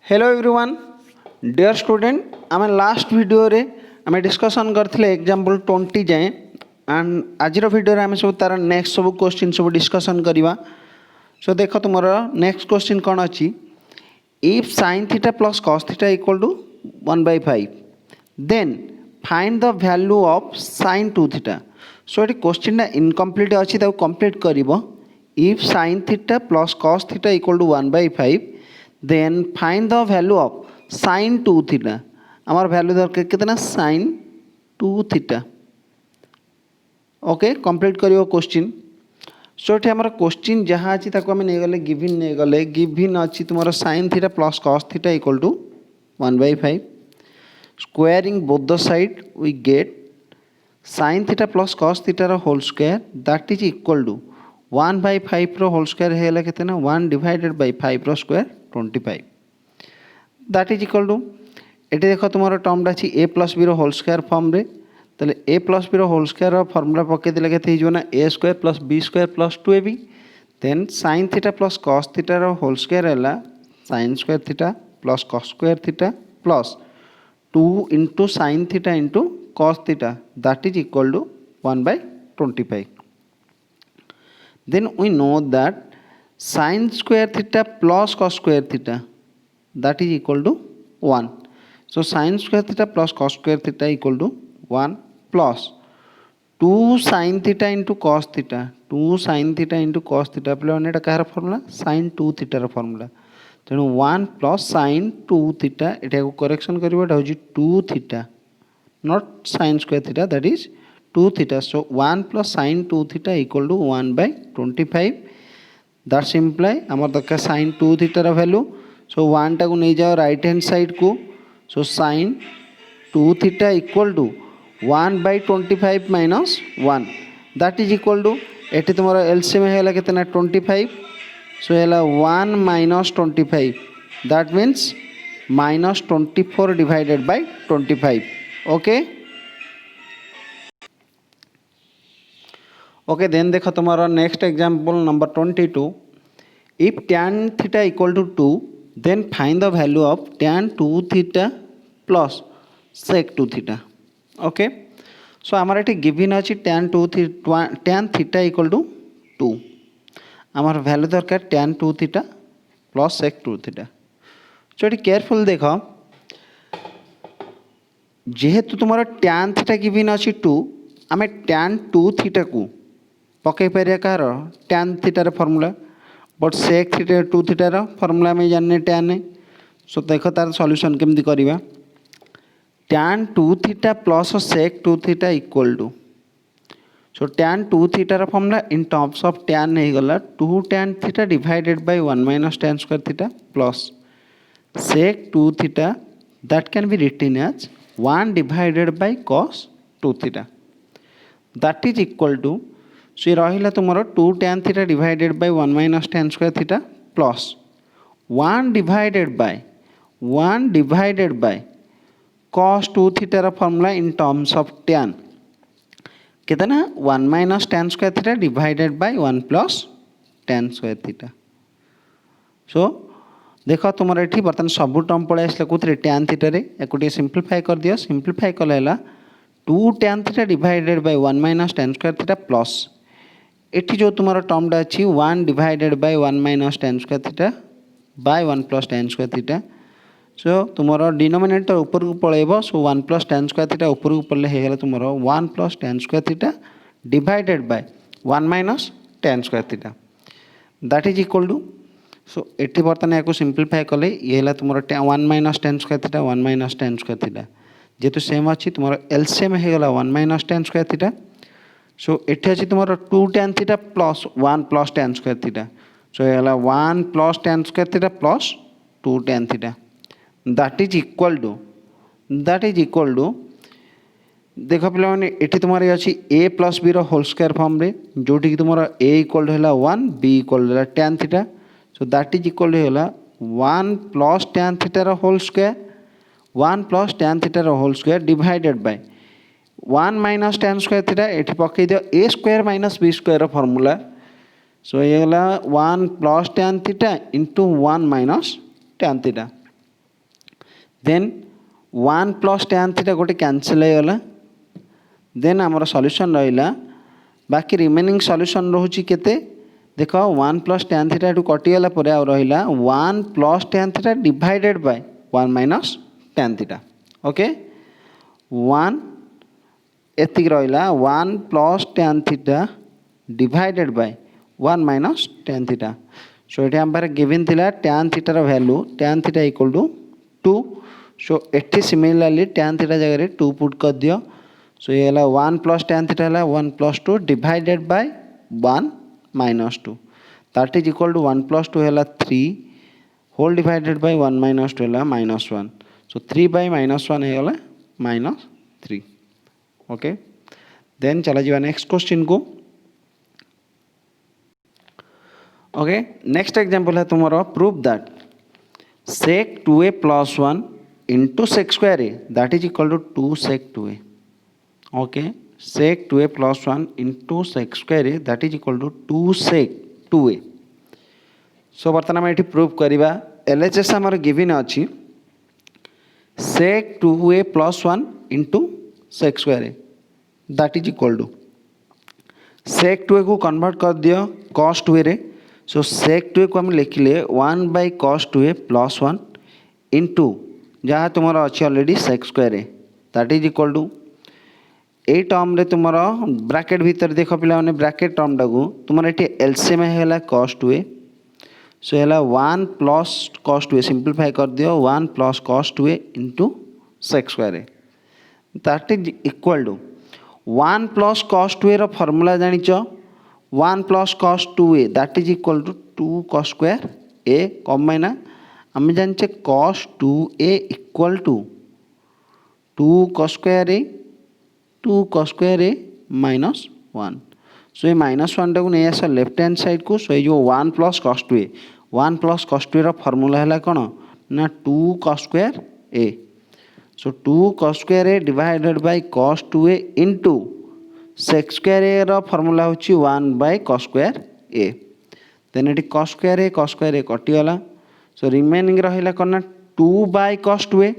Hello everyone dear student आम last video रे आम डिस्कसन करथिले एग्जांपल 20 जाए एंड आज वीडियो रे आम सब तार नेक्स्ट सब क्वेश्चन सब डिस्कसन करवा। सो देख तुम नेक्स्ट क्वेश्चन कौन अच्छी if sin theta plus cos theta equal to 1/5 then find the value of sin 2 theta. So ये क्वेश्चन इनकम्प्लीट अच्छी कंप्लीट कर if sin theta plus cos theta equal to 1/5 then find the value of sin 2 theta. आमार value दरकार कितना sin 2 theta. Okay complete करियो question. So ये आम question जहाँ अच्छी आम नहीं गले गिविन अच्छी तुम sin theta plus cos theta equal to 1/5 squaring both the side we get sin theta plus cos थीटार whole square that is equal to 1/5 whole square है कितना 1 divided by 5 square 25 that is equal to ये देख तुम टर्मटा अच्छी a plus b whole square form रे तेल a plus b whole square formula पकईदे के ना a square plus b square plus 2ab then sin theta plus cos थीटार होल स्क्वायर है sin square theta plus cos square theta plus 2 into sin theta into cos theta that is equal to 1/25 then we know that sin square theta plus cos square theta that is equal to 1. So sin square theta plus cos square theta equal to 1 plus 2 sin theta into cos theta 2 sin theta into cos theta पे एटा कहार formula sin 2 theta rho formula तेणु 1 plus sin 2 theta एटा को correction करिवो Etah होजी 2 theta not sin square theta that is 2 theta. So 1 plus sin 2 theta equal to 1/25 that's imply आमर दरकार sin 2 थीटार value. सो 1 टाक नहीं जाओ right hand side को so sin 2 theta equal to 1/25 minus 1 that is equal to ये तुम LCM है कितना 25 so है 1 minus 25 that means minus 24 divided by 25 okay okay then देखो तुम्हारा next example number 22 if tan theta equal to 2 then find the value of tan 2 theta plus sec 2 theta. Okay so आमार ये given अच्छी tan theta equal to 2 आमार value दरकार tan 2 theta plus sec 2 theta. So ये careful देख जेहेतु तुम tan theta given अच्छी 2 आम tan 2 थीटा को पकई पार कह tan थीटार फर्मूला बट sec थीटा 2 थीटार फर्मूला आम जाने tan सो देख तार सॉल्यूशन केमती करवा tan 2 theta plus sec 2 theta equal to so tan 2 थीटार formula in terms of tan हो गला 2 tan theta divided by 1 minus tan square theta plus sec 2 theta that can be written as 1 divided by cos 2 theta that is equal to so रहा तुम 2 tan theta divided by 1 minus tan square theta plus 1 divided by cos 2 थीटार formula in terms of tan कितना 1 minus tan square theta divided by 1 plus tan square theta. So देख तुम ये बर्तमान सब term पड़े आसला कौन tan थीटा एक सिंप्लीफाई कर दियो सिंप्लीफाई कले 2 tan theta divided by 1 minus tan square theta plus एटी जो तुम टर्मटा अच्छी 1 divided by 1 minus tan square theta by 1 plus tan square theta. So तुम डिनोमिनेटर ऊपर को पलैब so 1 plus tan square theta ऊपर को पड़े हो तुम 1 plus tan square theta divided by 1 minus tan square theta that is equal to so एटी बर्तमान या सिंप्लीफाई कले ये तुम 1 minus tan square theta 1 minus tan square theta जेहेतु सेम अच्छी तुम एलसीएम हो गला 1 minus tan square theta. So एटी अच्छी तुम 2 tan theta plus 1 plus tan square theta so ये 1 plus tan square theta plus 2 tan theta that is equal to देख पे ये तुम अच्छी a plus b whole square form रे जोटी तुम ए इक्वल है 1 बी इक्वल है tan theta so that is equal है 1 प्लस tan थीटार होल स्क्वायर 1 प्लस tan थीटार whole square divided by 1 minus tan square theta ये पकई दियो a square minus b square formula so ये 1 plus tan theta into 1 minus tan theta then 1 plus tan theta गोटे cancel हो गला then आमर solution रहिला बाकी रिमेनिंग सॉल्यूशन रोची केते देख 1 प्लस tan थीटा एटू कटिगला पर आ रहिला 1 plus tan theta divided by 1 minus tan theta okay 1 एतिक रहिला 1 plus tan theta divided by 1 minus tan theta so ये आम पारे गिवन थिला tan थीटा रो value tan theta equal to 2 so एठी सिमिलरली tan थीटा जगह रे 2 पुट कर दियो सो ये हला 1 प्लस tan थीटा हला 1 plus 2 divided by 1 minus 2 that is equal to 1 plus 2 हला 3 होल डिवाइडेड बाय 1 माइनस 2 हला माइनस 1 सो 3 बाय माइनस 1 है माइनस 3 ओके देन चला जा नेक्स्ट क्वेश्चन को ओके नेक्स्ट एग्जांपल है तुम्हारा prove that sec 2a plus 1 into sec square a that is equal to 2 sec 2a okay sec 2a plus 1 into sec square a that is equal to 2 sec 2a so बर्तमान हम ये prove करवा LHS हमारे given अच्छी sec 2a plus 1 into sec square a that is equal to sec 2a को convert कर दियो cos 2a रे सो sec 2a को हम लिखिले 1 by cos 2a plus 1 into जहाँ तुम्हारा अच्छी ऑलरेडी sec स्क्वायर है that is equal to a term रे तुम्हारा ब्रैकेट भीतर देख पिला माने ब्रैकेट टर्म टाकू तुम्हारा ये एलसीएम है cos 2a सो है 1 प्लस cos 2a सिंप्लीफाई कर दियो 1 plus cos 2a into sec square है that is equal to 1 plus cos 2a रो फॉर्मूला जानिच 1 plus cos 2a that is equal to 2 cos square a कम ना आम जाने cos 2a equal to 2 cos square a 2 cos square a minus 1 so ये minus 1 टाक नहीं आस left hand side को so ये 1 plus cos 2a 1 plus cos 2a रो formula है कौन ना 2 cos square a so 2 cos square a divided by cos 2a into sec square a रो formula होची 1 by cos square a then एटी cos square a कटि गला so remaining रहिला कोन 2 by cos 2a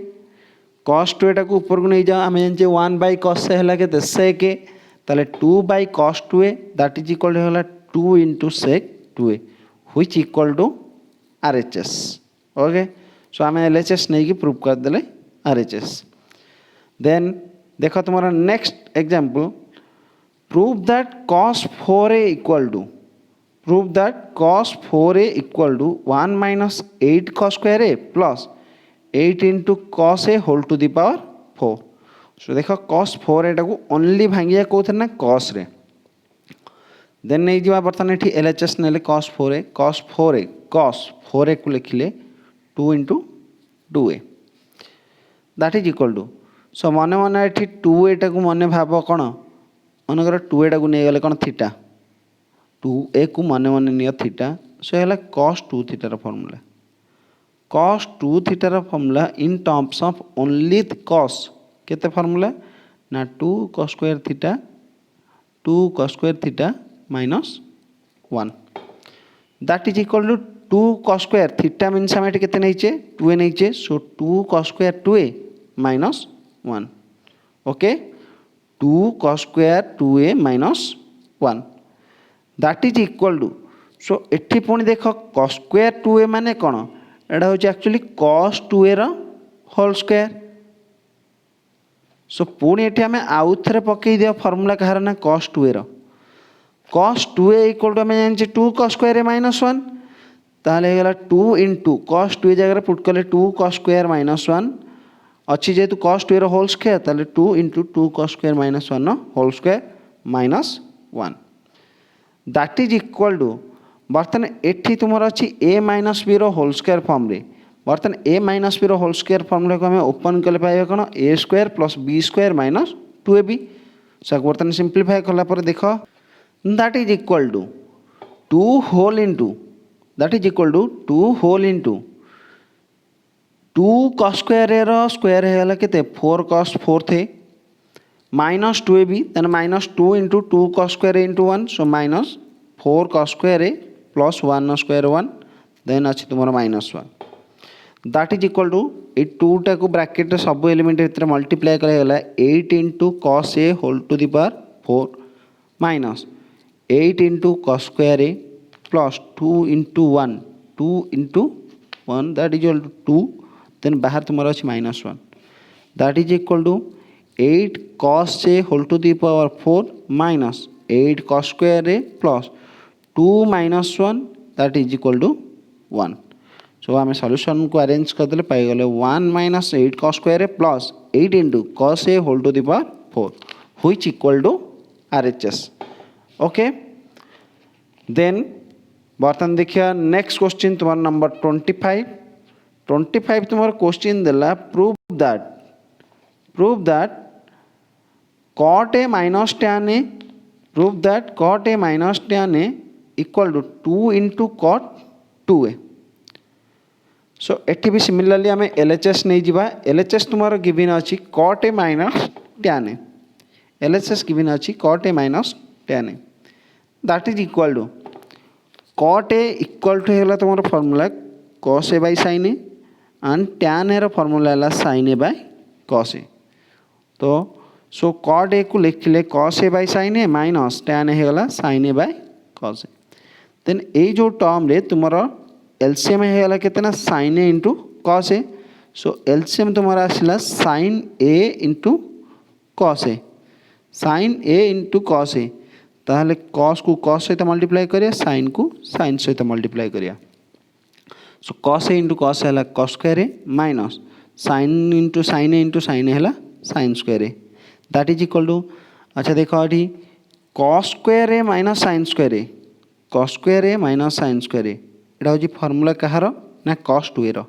cos 2a टाको ऊपर को नहीं जाओ आमे जाने 1 बाय cos से हला के sec ए ताले 2 by cos 2a that is equal to हला 2 into sec 2a which equal to RHS okay so आमे LHS नहीं की प्रूव कर देले RHS देन देखो तुम्हारा next example prove that cos 4a equal to 1 minus 8 cos square a plus 8 into cos a whole to the power 4 so देखो cos 4a टाको only भांगिया कोथर ना cos रे देन नहीं जीवा बर्तन एठी LHS नेले cos 4a को लिखिले 2 into 2a that is equal to so मने मने एठी 2a टाको मने भाबो कोन मनकर 2a टाक नहीं गले कौन थीटा 2a को मने मने नियो थीटा सो है cos 2 theta formula cos 2 theta formula in terms of only cos केते फॉर्मूला ना 2 cos square theta minus 1 that is equal to 2 cos square theta means हम एटी केते नैचे 2a नैचे so 2 cos square 2a minus 1 okay 2 cos square 2a minus 1 that is equal to so एठी पुणी देख cos square 2a माने कौन एटा होची एक्चुअली cos 2a रो होल स्क्वायर सो पुणी एठी हमें आउ थरे पकई दियो फार्मूला कहार ना cos 2a रो cos 2a इक्वल टू हमें जानिचे 2 cos square a minus 1 ताले गला 2 into cos 2a जगह पुट करले 2 cos square minus 1 अच्छी जेहेतु cos 2 रो होल स्क्वायर ताले 2 into 2 cos square minus 1 whole square minus 1 that is equal to बर्तन एठी तुमर अच्छी a माइनस b रो होल स्क्वायर फॉर्म रे बर्तन a माइनस b रो होल स्क्वायर फॉर्मूला को हमें ओपन कले पाइबा कोन a square plus b square minus 2ab so बर्तन सिंप्लीफाई कला पर देखो that is equal to 2 whole into that is equal to 2 whole into 2 cos square a row square है केते 4 cos 4 थे minus 2ab then minus 2 into 2 cos square a into 1 so minus 4 cos square a plus 1 square 1 then अच्छे तुम्हारा minus 1 that is equal to ये 2टा को bracket सब element भितर मल्टीप्लाई करागला 8 into cos a whole to the power 4 minus 8 into cos square a plus 2 into 1 that is equal to 2 then बाहर तुम्हारा अच्छी -1 that is equal to 8 cos a whole to the power 4 minus 8 cos square a plus 2 -1 that is equal to 1 so आम solution को arrange करदे पाईगले 1 minus 8 cos square a plus 8 into cos a whole to the power 4 which equal to RHS okay देन बर्तमान देखिए next question तुम्हारा number 25 तुम्हारा question देला prove that cot a minus tan a prove that cot a minus tan a equal to 2 into cot 2a so एटी भी similarly आम LHS नहीं जावा LHS तुम्हारा गिवन अच्छी cot a minus tan a LHS given अच्छी cot a minus tan a that is equal to cot a equal to है तुम्हारा formula cos a by sin a and tan a रो formula है sin a by cos a तो सो cot a को लिखले cos a by sin a minus tan a है sin a by cos a then ये जो term रे तुम्हारा एलसीएम है कितना sin a into cos a सो एलसीएम तुम्हारा आसला sin a into cos a sin a into cos a ताहले cos को cos सहित मल्टीप्लाई करिया sin को sin सहित मल्टीप्लाई करिया so cos a into cos है cos square a minus sin into sin a into sin a है sin square a that is equal to अच्छा देखो ये cos square a minus sin square a cos square a minus sin square a एटा हूँ formula कहार ना cos 2a रो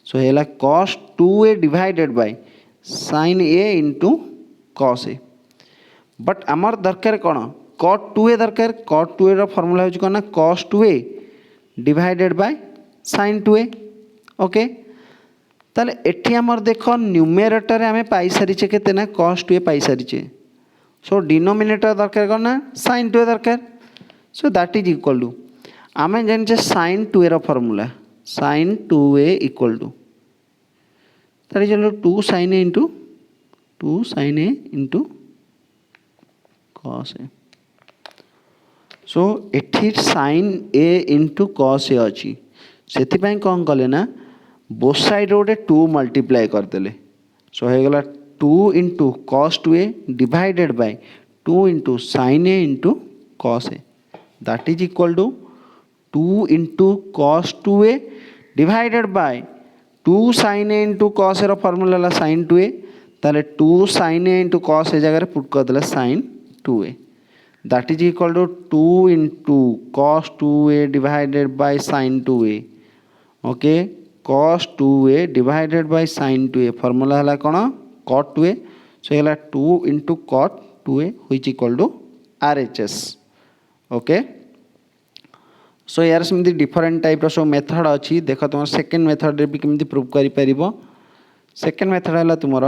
सो है cos 2a divided by sin a into cos a but आमर दरकार कौन cot 2a दरकार cot 2a रो formula हूँ कौन ना cos 2a divided by sin 2a okay ताले एठी आमर देखो न्यूमेरेटर आम पाई सारीचे केते ना cos 2a पाई सारीचे सो डिनोमिनेटर दरकार कौन ना sin 2a दरकार so that is equal to आम जाने sin 2a रो formula sin 2a equal to that is 2 sin a into cos a so एठी sin a into cos a अच्छी से कौन कले ना बोथ साइड गोटे 2 मल्टीप्लाई करदे सो हो गला 2 into cos 2a divided by 2 into sin a into cos a that is equal to 2 into cos 2a divided by 2 sin a into cos a रो फॉर्मूला है sin 2a ताले 2 sin a into cos a जगह put कर देला sin 2a that is equal to 2 into cos 2a divided by sin 2a okay cos 2a divided by sin 2a formula है कौन cot 2a so है 2 into cot 2a which equal to RHS okay so यार सेमती different type सब method अच्छी देख तुम second method रे भी केमती प्रूव कर सेकेंड मेथड है तुम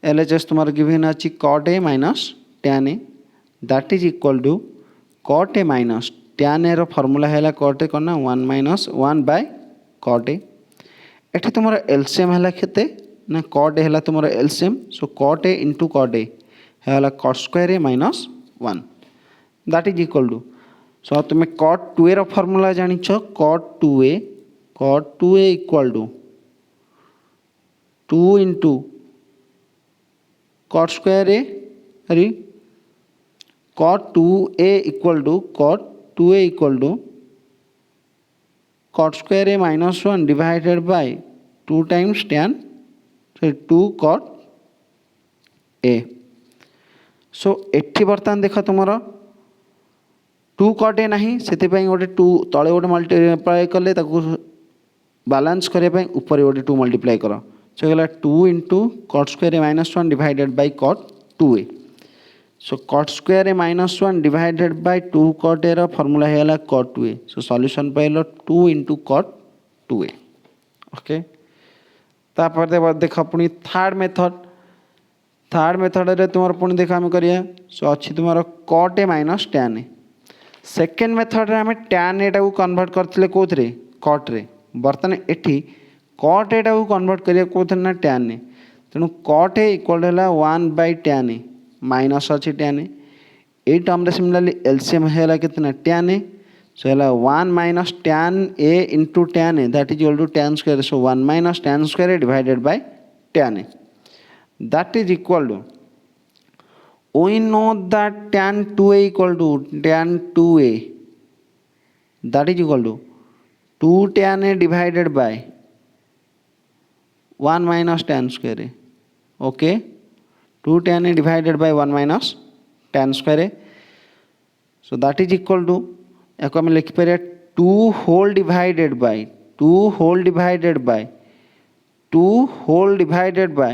LHS तुम गिवन अच्छी cot a minus tan a that is equal to cot a minus tan a रो फॉर्मूला है cot a कौन 1 माइनस 1 बाय cot a एठी तुम एलसीएम है केते ना cot a है तुम LCM so cot a into cot a है cot square a minus 1 that is equal to so तुम cot 2a रो फॉर्मूला जानी cot 2a equal to 2 into cot square a अरे cot 2a equal to cot square a minus 1 divided by 2 times tan 2 cot a so एठी बर्तमान देख तुम्हारा 2 cot a नहीं से गोटे 2 तले गोटे मल्टीप्लाई कले बालांस करने ऊपर गोटे 2 मल्टीप्लाई कर सो गला 2 into cot square a minus 1 divided by cot 2a so cot square a minus 1 divided by 2 cot a रो फॉर्मूला है cot 2a सो सॉल्यूशन पाइल 2 इंटू cot 2a ओके तापर देख पुणी थर्ड मेथड रे तुम पुणी देख आम करिया सो अच्छी तुम cot a minus tan a second method रे आम tan a टाको कन्वर्ट करथिले कोथरे cot रे बर्तन एठी कट एटा को कन्वर्ट करिया कोथन ना tan ए तेणु कट ए इक्वल है 1/tan ए माइनस अच्छी tan ए ये टर्म सिमिलरली एलसीएम है कितना tan ए सो है 1 minus tan a into tan a that is equal to tan square so 1 minus tan square divided by tan a that is equal to we know that tan 2a equal to tan 2a that is equal to 2 tan a divided by 1 minus tan square a okay 2 tan a divided by 1 minus tan square a so that is equal to एको हम लिख पारे 2 whole divided by 2 whole divided by 2 whole divided by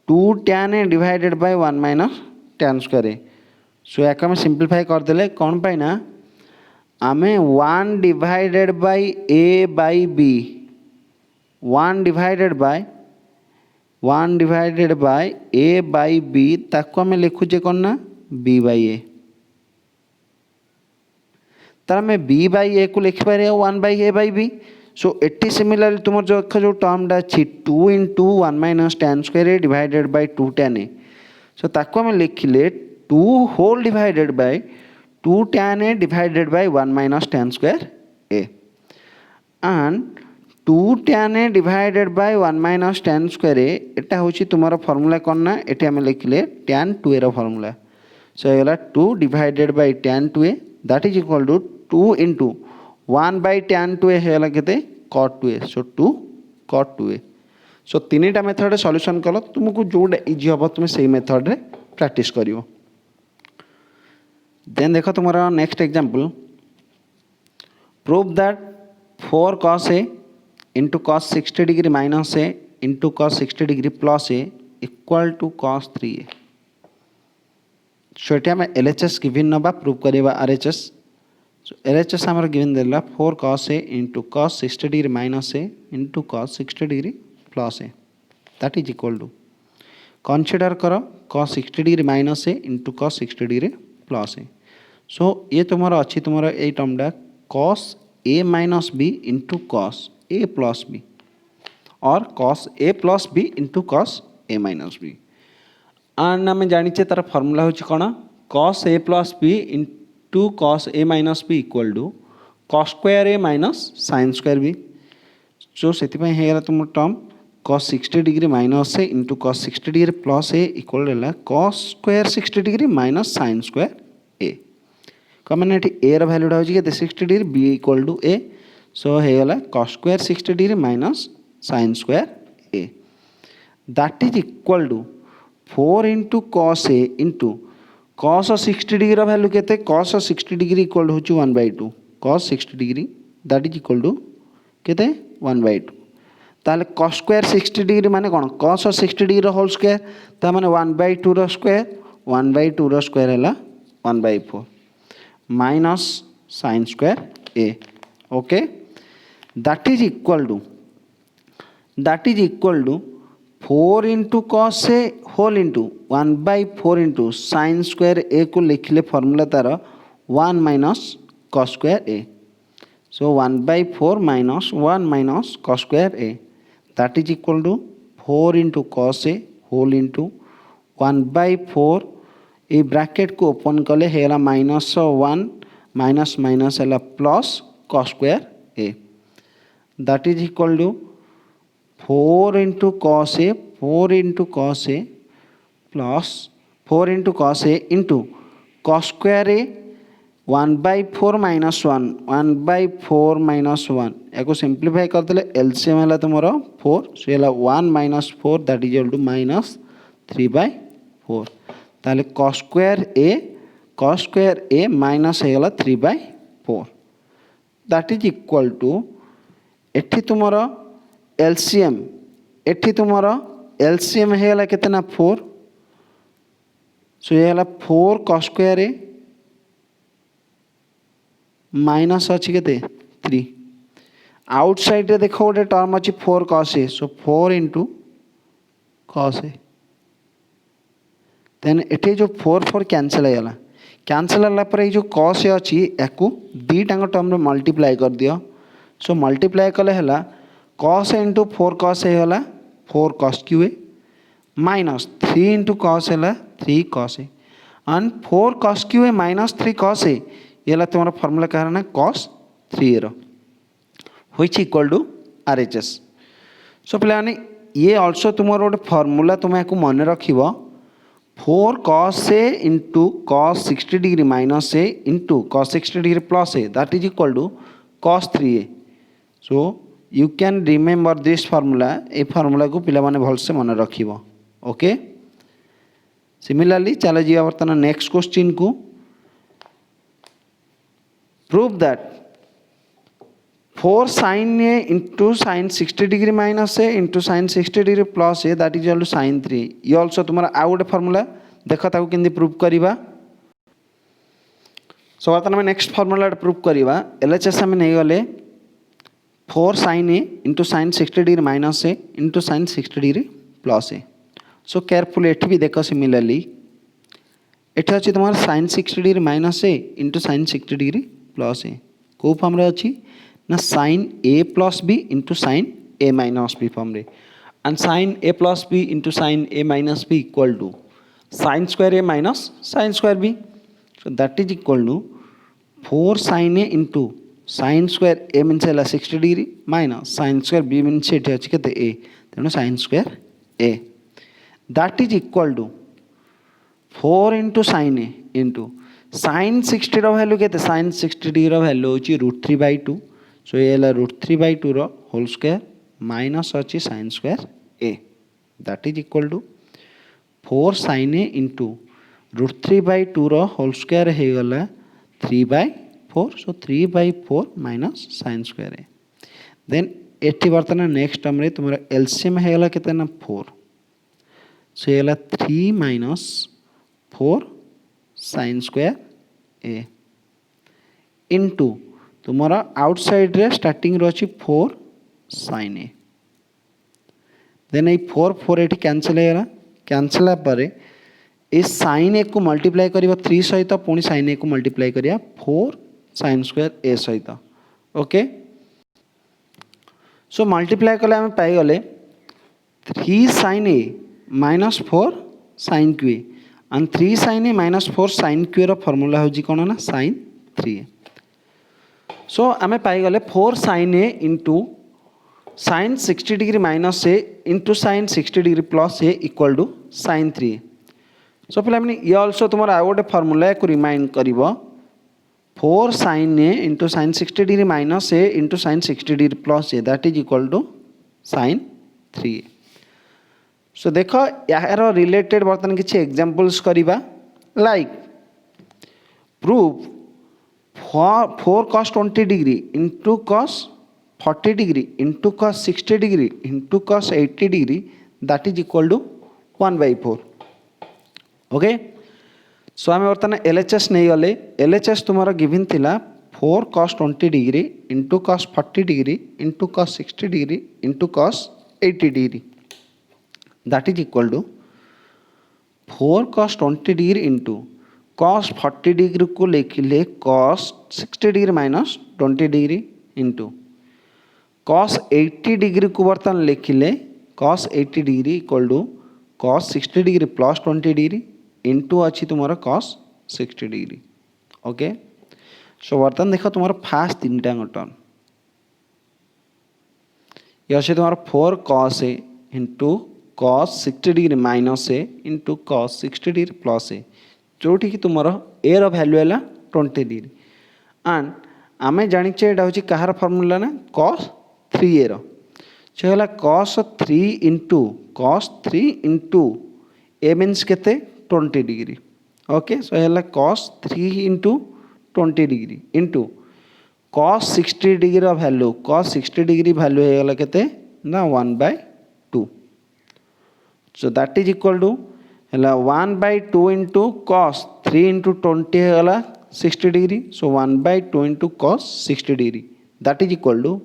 2 tan a divided by 1 minus tan square a सो एक आम simplify करदे कौन पाई ना आमे 1 divided by a by b 1 divided by a by b ताको आमे लिखुचे कौन ना b बाय a तार आमे b बाय a को लिखि पारे 1 by a by b so एटी सिमिलरली तुम जो टर्म टा अछि 2 into 1 minus tan square a divided by 2 tan a सो ताको आमे लिखिले 2 whole divided by 2 tan a divided by 1 minus tan square a and 2 tan a divided by 1 minus tan square a एटा होची तुम्हारा formula कोन ना eighty आमे लिखिले tan 2a रो formula so एला 2 divided by tan 2a that is equal to 2 into 1 by tan 2a हेला केते cot 2a सो 2 cot 2a सो तीनटा method solution कलो तुमको जोडा इजी हबो तुम सेही मेथड रे प्रैक्टिस करिवो देन देखो तुम्हारा next example prove that 4 cos a into cos 60 degree minus a into cos 60 degree plus a equal to cos 3a सो एटा हम LHS गिवन नबा प्रूव करिवा RHS सो LHS हमर गिवन देला 4 cos a into cos 60 degree minus a into cos 60 degree plus a that is equal to consider करो cos 60 degree minus a into cos 60 degree plus a सो ये तुम्हारा अच्छी तुम्हारा ये term डा cos a minus b into cos a plus b और cos a plus b into cos a minus b and आम जानी तार फॉर्मूला होची कोना cos a plus b into cos a minus b equal to cos square a minus sin square b सो सेति पय हेला तुम term cos 60 degree minus a into cos 60 degree plus a equal है cos square 60 degree minus sin square a कमन एठी a रा value होची के 60 degree b equal to a so हेला cos square 60 degree minus sin square a that is equal to 4 into cos a into cos 60 degree रा value केते cos 60 degree equal होची 1/2 cos 60 degree that is equal to केते 1/2 ताले cos square 60 degree माने कोन cos 60 degree whole square ता माने 1/2 रो square 1/2 रो square हैला 1/4 minus sin square a okay that is equal to 4 into cos a whole into 1/4 into sin square a को लिखले formula तार 1 minus cos square a so 1/4 minus 1 minus cos square a that is equal to 4 into cos a whole into 1/4 ये bracket को open कले हेला minus 1 minus minus हेला plus cos square a that is equal to 4 into cos a plus 4 into cos a into cos square a 1/4 minus 1/4 minus 1 echo simplify कर देले LCM हैला तुमरो 4 सो हैला 1 minus 4 that is equal to minus 3/4 ताले cos square a minus हैला 3/4 that is equal to एठी तुमरो LCM हैला कितना 4 सो हैला 4 cos square a माइनस अच्छी के 3 आउटसाइड रे देखो गोटे टर्म अच्छी 4 cos a so 4 into cos a then एटे जो 4 कैंसिल हैला कैंसिल होला पर ये जो cos a अच्छी याकू दी टांग टर्म रे मल्टीप्लाई कर दियो सो मल्टीप्लाई कले हैला cos a into 4 cos a होला 4 cos cube a minus 3 into cos है 3 cos a and 4 cos cube a minus 3 cos a ये तुम फॉर्मूला कह ना cos 3 a which equal to RHS. So पे ये ऑल्सो तुम गोटे फॉर्मूला तुम या मन रख 4 cos a into cos 60 degree minus a into cos 60 degree plus a that is equal to cos 3a। So you can remember this formula ए formula को पिला माने भलसे मन रख ओके। सिमिलरली चलो जी बर्तमान नेक्स्ट क्वेश्चन को prove that 4 sin a into sin 60 degree minus a into sin 60 degree plus a that is equal to sin 3। ये ऑल्सो तुम्हारा आउ गोटे फॉर्मूला देख ताको केंदी प्रूव करवा। सो बर्तमान नेक्स्ट फॉर्मूला प्रूव करवा एलएचएस आम नहीं गले 4 sin a into sin 60 degree minus a into sin 60 degree plus a. So careful एठी भी देख सिमिलरली एठी अच्छी तुम sin 60 degree minus a into sin 60 degree plus a कौ फॉर्म रे अच्छी ना sin a plus B into sin a minus b form रे and sin a plus B into sin a minus b equal to sin square a minus sin square b। So that is equal to 4 sin a into sin square a means 60 degree minus sin square b means ये अच्छी के a तेणु sin square a that is equal to 4 into sin a into sin 60 value के sin 60 degree value हूँ √3/2। So ये √3/2 whole square minus अच्छी sin square a that is equal to 4 sin a into √3/2 whole square हो गला 3/4। So 3/4 minus sin square a then एटी बर्तमान next term रे तुम एलसीएम हो गला केते ना 4। सो ये 3 minus 4 sin square a into तुम्हारा आउटसाइड रे स्टार्टिंग रही 4 sin a देन ये 4 4 ये कैनसल होगा कैनसल पर इस sin a को मल्टीप्लाई कर 3 सहित पुणी sin a को मल्टीप्लाई करिया 4 sin स्क्वायर a सहित ओके। सो मल्टीप्लाई कले आम पाईगले 3 sin a minus 4 sin q and 3 sin a minus 4 sin q formula हूँ कौन ना sin 3a। सो आम पाईगले 4 sin a into sin 60 degree minus a into sin 60 degree plus a equal to sin 3a। So पे ये also तुम आउ गोटे फॉर्मूला को रिमाइंड कर 4 sin a into sin 60 degree minus a into sin 60 degree plus a that is equal to sin 3a। So देख यार related बर्तमान किसी एग्जांपल्स करवा like prove 4 cos 20 degree into cos 40 degree into cos 60 degree into cos 80 degree that is equal to 1/4 okay. So आम बर्तमान LHS नहीं गले LHS तुम्हारा गिवन थिला 4 cos 20 degree into cos 40 degree into cos 60 degree into cos 80 degree that is equal to 4 cos 20 degree into cos 40 degree को लिखिले cos 60 degree minus 20 degree into cos 80 degree को बर्तमान लिखिले cos 80 degree equal to cos 60 degree plus 20 degree into अच्छी तुम्हारा cos 60 degree okay. सो बर्तमान देख तुम्हारा फास्ट 3टा टर्म ये अच्छे तुम्हारा 4 cos a into cos 60 degree minus a into cos 60 degree plus a जोटी कि तुम ए रैल्यू है 20 डिग्री एंड आम जाचे यहाँ हूँ कहार फर्मूला ना cos 3a रहा cos 3 इंटू ए मीन्स के 20 डिग्री ओके। सो है cos 3 into 20 degree into cos 60 degree value cos 60 degree value होगा के ना 1/2। So that is equal to है 1/2 इंटू cos 3 इंटू 20 होगा 60 degree. So 1/2 into cos 60 degree that is equal to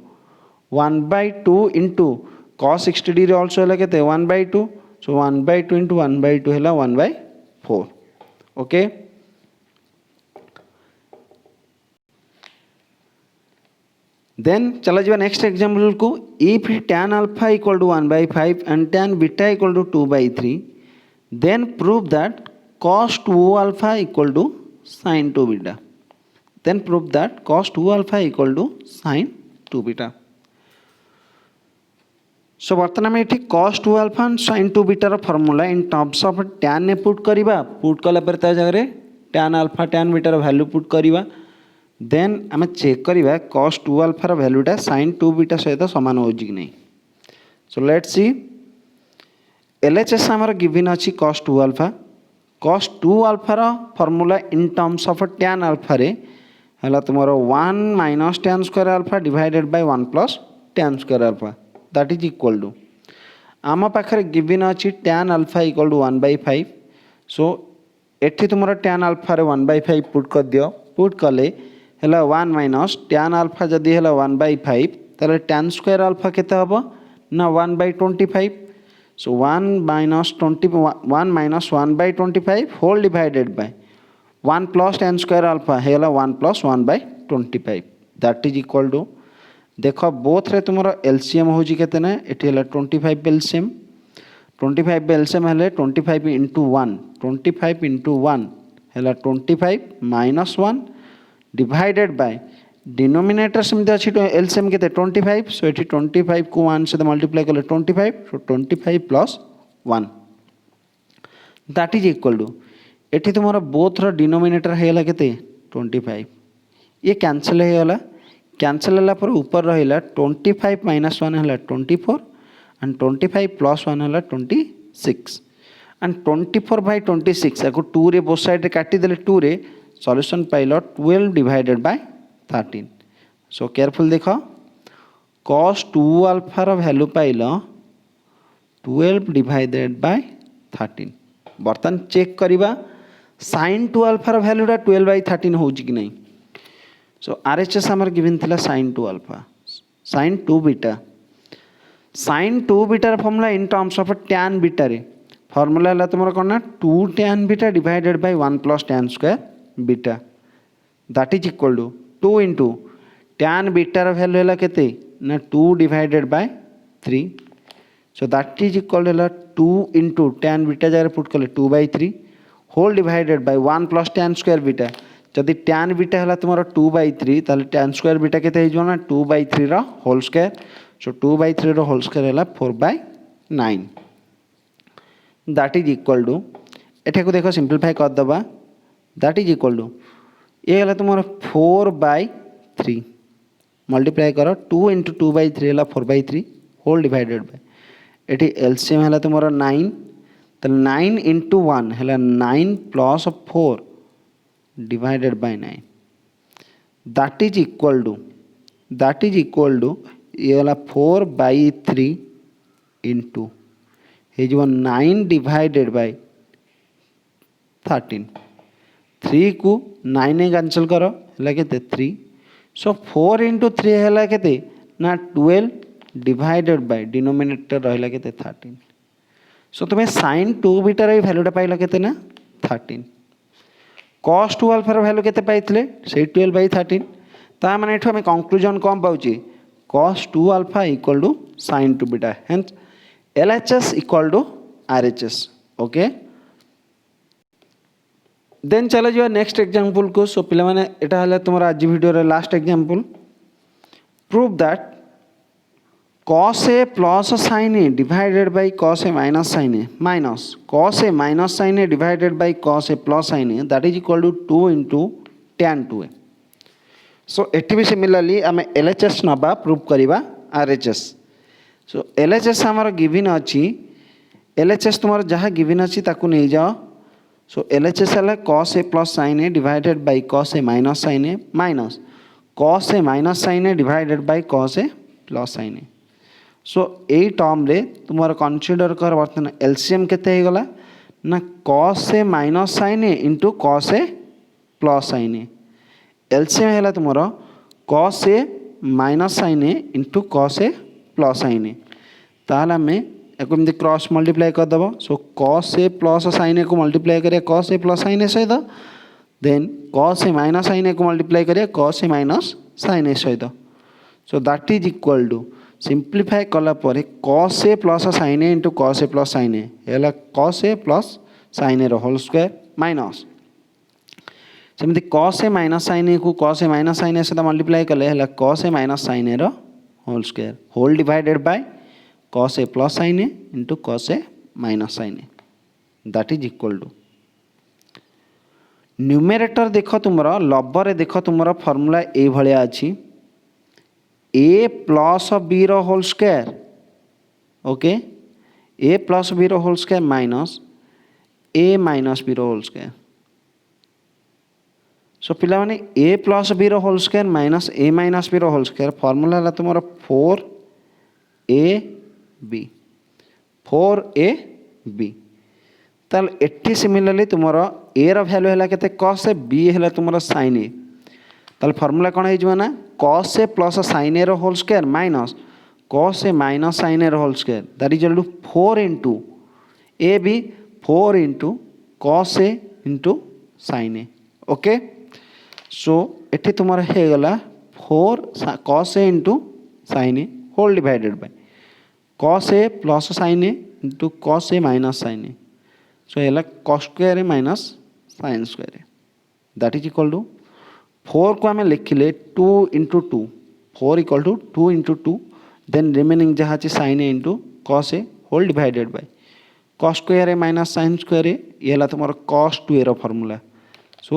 1/2 into cos 60 degree also है के 1/2। सो 1/2 into 1/2 है 1/4 okay. Then चला जा नेक्स्ट एग्जांपल को if tan alpha equal to 1/5 and tan beta equal to 2/3 then prove that cos 2 alpha equal to sin 2 beta then prove that cos 2 alpha equal to sin 2 beta. So बर्तमान ये cos 2 alpha and sin 2 बीटार formula in terms of tan ने put करवा put कला पर ता जगह tan alpha tan बीटार वैल्यू पुट करवा देन आम चेक करवा cos 2 अल्फार वैल्यूटा sin 2 बीटा सहित सामान हो कि नहीं। सो लेट्स सी LHS आमर गिवन अच्छी cos 2 अल्फा cos 2 अल्फार formula in terms of tan alpha रे हला तुमर 1 minus tan square alpha divided by 1 plus tan square alpha that is equal to आम पाखे गिवन अच्छी tan alpha equal to 1/5 so एठी तुमर tan अल्फा रे 1/5 पुट कर दियो पुट कले हला 1 माइनस tan अल्फा जदि हला 1/5 ताले tan स्क्वायर अल्फा केते हबो ना 1/25 so 1 minus 1/25 whole divided by 1 plus tan square alpha हेला 1 plus 1/25 that is equal to देख बोथ रे तुमर एलसीएम होजी केते ना एठी हला 25 एलसीएम 25 एलसीएम हेले 25 इंटू 1 25 इंटू 1 हेला 25 माइनस 1 डिवाइडेड बाय डिनोमिनेटर सेमते अच्छी एलसीएम केते 25 सो एठी 25 को 1 से मल्टीप्लाई करले 25 so 25 plus 1 that is equal to एठी तुमर बोथ रो डिनोमिनेटर हेला केते 25 ये कैंसिल हेला कैंसिल होला पर ऊपर रहिला 25 माइनस 1 होला 24 एंड 25 प्लस 1 होला 26 एंड 24/26 याको 2 रे बोथ साइड रे काटी देले 2 रे सॉल्यूशन पाइल 12 डिवाइडेड बाय 13 सो केयरफुल देख cos 2 अल्फा रो वैल्यू पाइल 12 डिवाइडेड बाय 13 बर्तन चेक करिबा sin 2 अल्फा रो वैल्यूटा 12/13 होउची कि नहीं। सो RHS आमर गिवन थिला sin 2 alpha sin 2 beta sin 2 बीटार formula in terms of tan beta रे फॉर्मूला हला तुमर कोन ना 2 tan beta divided by 1 plus tan square beta that is equal to 2 into tan बीटार वैल्यू हला केते ना 2 divided by 3 so that is equal to 2 into tan beta जगह पुट कले 2/3 whole divided by 1 plus tan square beta जदि tan beta हला तुमर 2/3 ताले tan स्क्वायर बीटा केते हिजो ना 2/3 रो होल स्क्वायर सो 2/3 रो होल स्क्वायर हला 4/9 दैट इज इक्वल टू एठा को देखो सिंपलीफाई कर दबा दैट इज इक्वल टू ये हला तुमर 4/3 मल्टीप्लाई करो 2 इंटू 2/3 हला 4/3 होल डिवाइडेड बाय एठी एलसीएम हला तुमर 9 तो 9 इंटू 1 हला 9 plus 4 divided by 9 that is equal to ये वाला 4/3 into ये जो 9 divided by 13 3 को 9 ने कैंसिल करो हला केते 3 सो 4 into 3 हला केते ना 12 divided by डिनोमिनेटर रहला केते 13 सो तुम्हें sin 2 बीटा रे वैल्यूटा पाइला केते ना 13 cos 2 अल्फा रो वैल्यू केते पाइतले से 12/13 ता माने एठो हम कंक्लूजन कोन पाउची cos 2 alpha equal to sin 2 beta hence LHS equal to RHS okay then चला जो नेक्स्ट एग्जांपल को सो पिला माने एटा हला तुमरा आज वीडियो रे last example prove that cos a plus sin a divided by cos a minus sin a minus cos a minus sin a divided by cos a plus sin a that is equal to 2 into tan 2a so एठी भी similarly आमे LHS नबा prove करिबा RHS so LHS हमर given अछि LHS तुमर जहा given अछि ताकू नै जाओ so LHS हला cos a plus sin a divided by cos a minus sin a minus cos a minus sin a divided by cos a plus sin a so A term रे तुमर consider कर बर्तन LCM केते हे गला ना cos a minus sin a into cos a plus sin a LCM हेला तुमर cos a minus sin a into cos a plus sin a ताला में एको एमती क्रॉस मल्टीप्लाई कर दबो so cos a plus sin a को multiply करिया cos a plus sin a सहित then cos a minus sin a को multiply करिया cos a minus sin a सहित so that is equal to simplify कला परे cos a plus sin a into cos a plus sin a है cos a plus sin a रो whole square minus सेमती cos a minus sin a को cos a minus sin a सहित multiply कले है cos a minus sin a रो whole square whole divided by cos a plus sin a into cos a minus sin a that is equal to numerator देख तुम लबर देख तुम formula ये भाया अच्छी a प्लस b रो whole square okay a plus b रो whole square minus a minus b रो होल स्क्वायर सो पिला माने a प्लस b रो whole square minus a minus b रो होल स्क्वायर फॉर्मूला है तुम 4ab ताल एट्टी सिमिलरली तुम a रो वैल्यू है केते cos a b है तुम sin a ताल फॉर्मूला कौन हो ना cos a plus sin a रो whole square minus cos a minus sin a रो whole square that is equal to 4 into a b 4 into cos a into sin a okay so एठी तुम हो गला 4 cos a into sin a whole divided by cos a plus sin a into cos a minus sin a so है cos square a minus sin square a that is equal to 4 को आम लिखिले 2 into 2 4 equal to 2 into 2 then remaining जहाँ sin a into cos a whole divided by cos square a minus sin square a ये है तुम cos 2a रो formula सो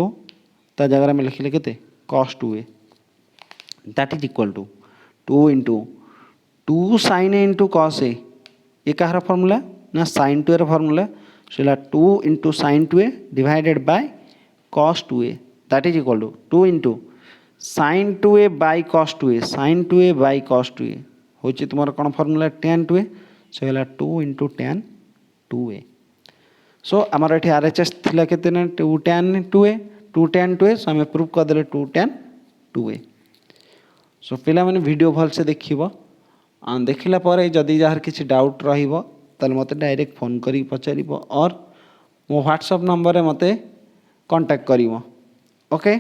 ता जगह में लिखिले केते cos 2a that is equal to 2 into 2 sin a into cos a ये कहार फॉर्मूला ना sin 2a रो formula so 2 into sin 2a divided by cos 2a that is equal to 2 into sin 2a by cos 2a sin 2a by cos 2a होची तुम कौन formula tan 2a so है 2 into tan 2a सो आमर ये RHS थिला केते ना 2 tan 2a सो आम प्रूफ करदे 2 tan 2a सो पिला माने वीडियो भल से देखिबो देखिला पर जदि जार किसी डाउट रहिबो ताले मते डायरेक्ट फोन करी पचारिबो और मो व्हाट्सएप नंबर रे मते कांटेक्ट करिवो ओके।